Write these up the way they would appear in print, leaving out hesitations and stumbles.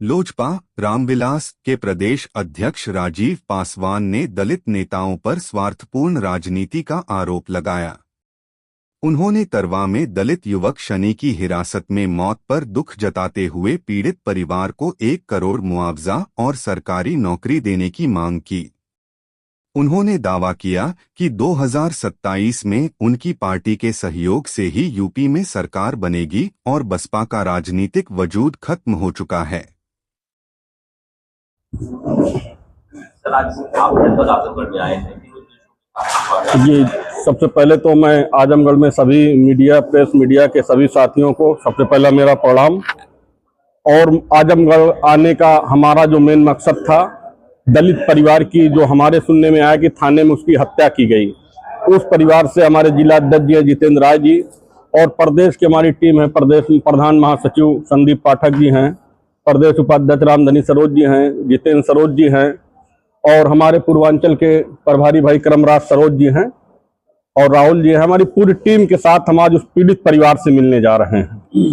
लोजपा रामविलास के प्रदेश अध्यक्ष राजीव पासवान ने दलित नेताओं पर स्वार्थपूर्ण राजनीति का आरोप लगाया। उन्होंने तरवा में दलित युवक शनि की हिरासत में मौत पर दुख जताते हुए पीड़ित परिवार को 1 करोड़ मुआवजा और सरकारी नौकरी देने की मांग की। उन्होंने दावा किया कि 2027 में उनकी पार्टी के सहयोग से ही यूपी में सरकार बनेगी और बसपा का राजनीतिक वजूद खत्म हो चुका है। सर, आज आप आजमगढ़ में आए हैं। जी, सबसे पहले तो मैं आजमगढ़ में सभी मीडिया, प्रेस मीडिया के सभी साथियों को सबसे पहला मेरा प्रणाम। और आजमगढ़ आने का हमारा जो मेन मकसद था, दलित परिवार की जो हमारे सुनने में आया कि थाने में उसकी हत्या की गई, उस परिवार से हमारे जिला अध्यक्ष जी जितेंद्र राय जी और प्रदेश की हमारी टीम है। प्रदेश प्रधान महासचिव संदीप पाठक जी हैं, प्रदेश उपाध्यक्ष रामधनी सरोज जी हैं, जितेंद्र सरोज जी हैं और हमारे पूर्वांचल के प्रभारी भाई करमराज सरोज जी हैं और राहुल जी हैं। हमारी पूरी टीम के साथ हम आज उस पीड़ित परिवार से मिलने जा रहे हैं।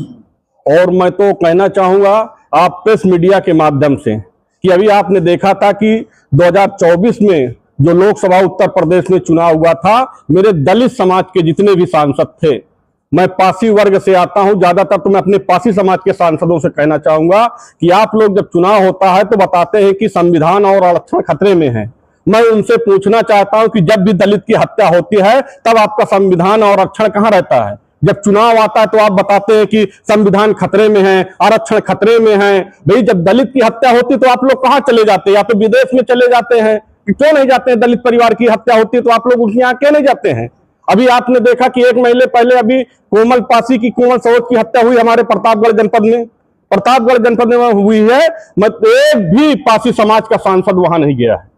और मैं तो कहना चाहूँगा आप प्रेस मीडिया के माध्यम से कि अभी आपने देखा था कि 2024 में जो लोकसभा उत्तर प्रदेश में चुनाव हुआ था, मेरे दलित समाज के जितने भी सांसद थे, मैं पासी वर्ग से आता हूं, ज्यादातर तो मैं अपने पासी समाज के सांसदों से कहना चाहूंगा कि आप लोग जब चुनाव होता है तो बताते हैं कि संविधान और आरक्षण खतरे में है। मैं उनसे पूछना चाहता हूं कि जब भी दलित की हत्या होती है तब आपका संविधान और आरक्षण कहां रहता है? जब चुनाव आता है तो आप बताते हैं कि संविधान खतरे में है, आरक्षण खतरे में है। भाई, जब दलित की हत्या होती है तो आप लोग कहां चले जाते हैं? या तो विदेश में चले जाते हैं, क्यों नहीं जाते हैं? दलित परिवार की हत्या होती है तो आप लोग उनके यहाँ क्यों नहीं जाते हैं? अभी आपने देखा कि 1 महीने पहले अभी कोमल पासी की, कोमल सरोज की हत्या हुई हमारे प्रतापगढ़ जनपद में हुई है। मतलब एक भी पासी समाज का सांसद वहां नहीं गया है।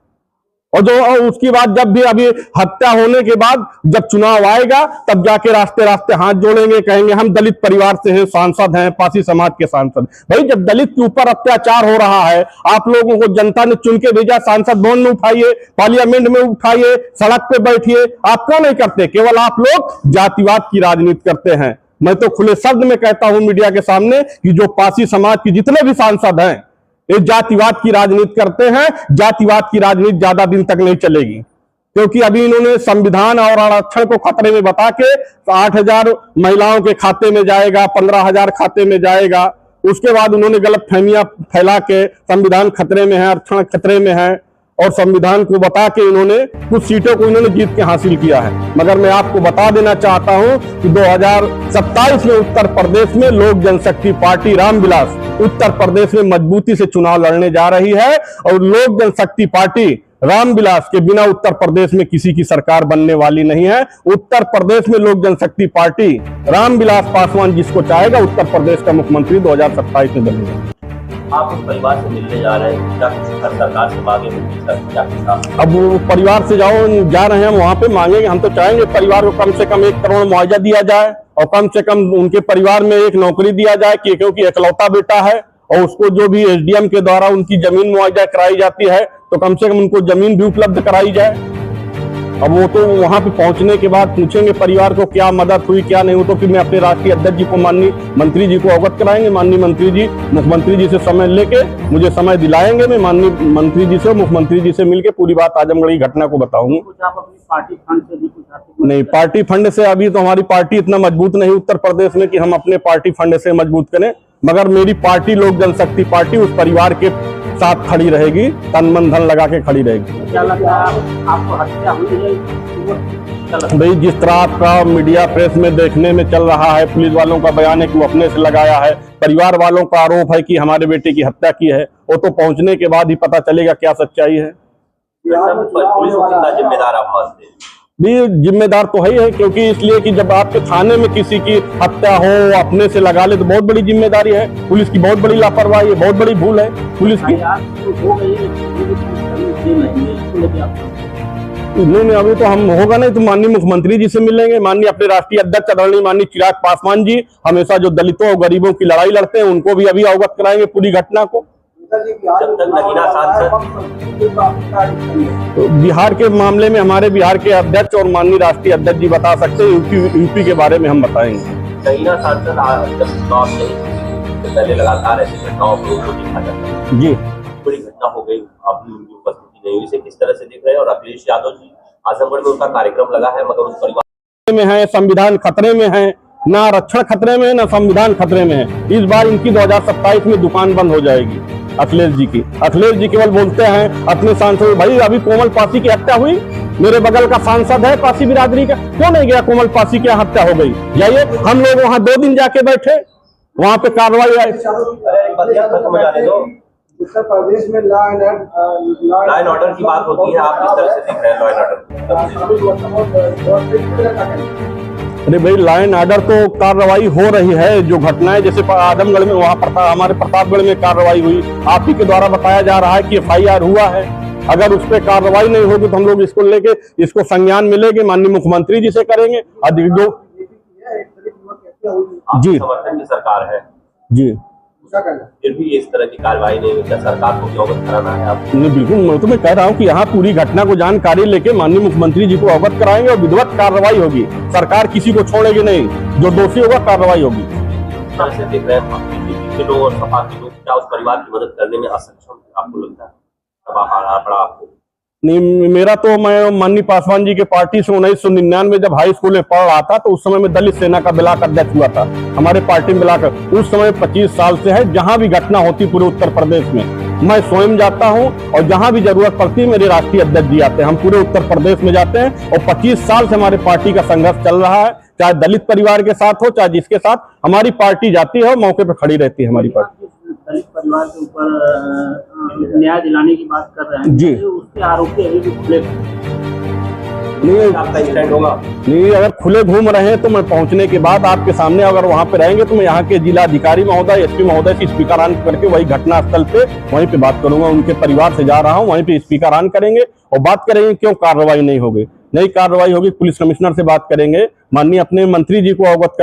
और जो उसके बाद जब भी अभी हत्या होने के बाद जब चुनाव आएगा तब जाके रास्ते रास्ते हाथ जोड़ेंगे, कहेंगे हम दलित परिवार से हैं, सांसद हैं, पासी समाज के सांसद। भाई, जब दलित के ऊपर अत्याचार हो रहा है, आप लोगों को जनता ने चुन के भेजा, सांसद भवन में उठाइए, पार्लियामेंट में उठाइए, सड़क पे बैठिए, आप क्यों नहीं करते? केवल आप लोग जातिवाद की राजनीति करते हैं। मैं तो खुले शब्द में कहता हूं मीडिया के सामने कि जो पासी समाज के जितने भी सांसद हैं ये जातिवाद की राजनीति करते हैं। जातिवाद की राजनीति ज्यादा दिन तक नहीं चलेगी, क्योंकि अभी इन्होंने संविधान और आरक्षण को खतरे में बता के 8,000 महिलाओं के खाते में जाएगा, 15,000 खाते में जाएगा। उसके बाद उन्होंने गलतफहमियां फैला के संविधान खतरे में है, आरक्षण खतरे में है और संविधान को बता के इन्होंने कुछ सीटों को इन्होंने जीत के हासिल किया है। मगर मैं आपको बता देना चाहता हूं कि 2027 में उत्तर प्रदेश में लोक जनशक्ति पार्टी रामविलास उत्तर प्रदेश में मजबूती से चुनाव लड़ने जा रही है और लोक जनशक्ति पार्टी रामविलास के बिना उत्तर प्रदेश में किसी की सरकार बनने वाली नहीं है। उत्तर प्रदेश में लोक जनशक्ति पार्टी रामविलास पासवान जिसको चाहेगा उत्तर प्रदेश का मुख्यमंत्री 2027 में बनेगा। आप उस परिवार से मिलने जा रहे हैं, क्या सरकार से मांगे होंगी? सर, अब वो परिवार से जा रहे हैं, वहां पे मांगेंगे। हम तो चाहेंगे परिवार को कम से कम 1 करोड़ मुआवजा दिया जाए और कम से कम उनके परिवार में एक नौकरी दिया जाए, क्योंकि इकलौता बेटा है और उसको जो भी एसडीएम के द्वारा उनकी जमीन मुआवजा कराई जाती है तो कम से कम उनको जमीन भी उपलब्ध कराई जाए। अब वो तो वहां पे पहुंचने के बाद पूछेंगे परिवार को क्या मदद हुई क्या नहीं हुई, तो फिर मैं अपने राष्ट्रीय अध्यक्ष जी को, माननीय मंत्री जी को अवगत कराएंगे। माननीय मंत्री जी मुख्यमंत्री जी से समय लेके मुझे समय दिलाएंगे। मैं माननीय मंत्री जी से, मुख्यमंत्री जी से मिलकर पूरी बात आजमगढ़ की घटना को बताऊंगा। कुछ आप अपनी पार्टी फंड से भी कुछ नहीं, पार्टी फंड से अभी तो हमारी पार्टी इतना मजबूत नहीं उत्तर प्रदेश में कि हम अपने पार्टी फंड से मजबूत करें, मगर मेरी पार्टी लोक जनशक्ति पार्टी उस परिवार के साथ खड़ी रहेगी, तन मन धन लगा के खड़ी रहेगी। क्या लगता है आपको हत्या हुई है? भाई, जिस तरह आपका मीडिया प्रेस में देखने में चल रहा है, पुलिस वालों का बयान है कि वो अपने से लगाया है, परिवार वालों का आरोप है कि हमारे बेटे की हत्या की है, वो तो पहुंचने के बाद ही पता चलेगा क्या सच्चाई है। पुलिस को कितना जिम्मेदार आप मानते हैं? भी जिम्मेदार तो है, क्योंकि इसलिए कि जब आपके थाने में किसी की हत्या हो, अपने से लगा ले, तो बहुत बड़ी जिम्मेदारी है। पुलिस की बहुत बड़ी लापरवाही है, बहुत बड़ी भूल है पुलिस की। इन्होंने अभी तो हम होगा नहीं तो माननीय मुख्यमंत्री जी से मिलेंगे। माननीय अपने राष्ट्रीय अध्यक्ष आदरणीय माननीय चिराग पासवान जी हमेशा जो दलितों और गरीबों की लड़ाई लड़ते हैं उनको भी अभी अवगत कराएंगे पूरी घटना को। बिहार के मामले में हमारे बिहार के अध्यक्ष और माननीय राष्ट्रीय अध्यक्ष जी बता सकते हैं, यूपी के बारे में हम बताएंगे। इससे पहले लगातार ऐसी घटनाओं को देखा जाता है। जी, बड़ी घटना हो गई, अभी उनकी उपस्थिति नहीं हुई, इसे किस तरह से देख रहे हैं? और अखिलेश यादव जी आजमगढ़ में उनका कार्यक्रम लगा है, मगर उस परिवार में है, संविधान खतरे में है, ना आरक्षण खतरे में है, ना संविधान खतरे में है। इस बार इनकी 2027 में दुकान बंद हो जाएगी अखिलेश जी की। अखिलेश जी केवल बोलते हैं अपने सांसद, भाई अभी कोमल पासी की हत्या हुई, मेरे बगल का सांसद है पासी बिरादरी का, क्यों नहीं गया? कोमल पासी की हत्या हो गई, जाइए। हम लोग वहां 2 दिन जाके बैठे, वहां पे कार्रवाई आई। उत्तर प्रदेश में लॉ एंड ऑर्डर की बात होती है, आप किस तरह से देख रहे हैं लॉ एंड ऑर्डर? अरे भाई, लॉ एंड ऑर्डर तो कार्रवाई हो रही है। जो घटनाएं जैसे आजमगढ़ में, वहां हमारे प्रतापगढ़ में कार्रवाई हुई, आप ही के द्वारा बताया जा रहा है कि FIR हुआ है। अगर उस पर कार्रवाई नहीं होगी तो हम लोग इसको लेके, इसको संज्ञान मिलेगी, माननीय मुख्यमंत्री जी से करेंगे। अधिक जो जी समर्थन की सरकार है जी, फिर भी इस तरह की कार्रवाई नहीं हुई, क्या सरकार को भी अवगत कराना है आप? नहीं, बिल्कुल। मैं तो कह रहा हूँ कि यहाँ पूरी घटना को जानकारी लेके माननीय मुख्यमंत्री जी को अवगत कराएंगे और विधिवत कार्रवाई होगी। सरकार किसी को छोड़ेगी नहीं, जो दोषी होगा कार्रवाई होगी। से देख रहे हैं बीजेपी के लोग और सपा के लोग, क्या उस परिवार की मदद करने में असक्षम आपको लगता है? अब पड़ा आपको नहीं, मेरा तो, मैं माननीय पासवान जी के पार्टी से 1999 जब हाई स्कूल में पढ़ रहा था, तो उस समय में दलित सेना का ब्लॉक अध्यक्ष हुआ था हमारे पार्टी में ब्लॉक। उस समय 25 साल से है, जहां भी घटना होती पूरे उत्तर प्रदेश में मैं स्वयं जाता हूं, और जहां भी जरूरत पड़ती है मेरे राष्ट्रीय अध्यक्ष जी आते हैं। हम पूरे उत्तर प्रदेश में जाते हैं, और 25 साल से हमारे पार्टी का संघर्ष चल रहा है, चाहे दलित परिवार के साथ हो, चाहे जिसके साथ हमारी पार्टी जाती है और मौके पर खड़ी रहती है हमारी पार्टी। दलित परिवार के ऊपर न्याय दिलाने की बात कर रहे हैं जी, उसके आरोपी अभी भी खुले नहीं, आपका स्टैंड होगा? नहीं, अगर खुले घूम रहे हैं तो मैं पहुंचने के बाद आपके सामने, अगर वहां पे रहेंगे तो मैं यहाँ के जिला अधिकारी महोदय, SP महोदय से स्पीकर ऑन करके वही घटना स्थल पे वहीं पे बात करूंगा। उनके परिवार से जा रहा हूं, वहीं पे स्पीकर ऑन करेंगे और बात करेंगे क्यों कार्रवाई नहीं होगी। नई कार्रवाई होगी, पुलिस कमिश्नर से बात करेंगे, माननीय अपने मंत्री जी को अवगत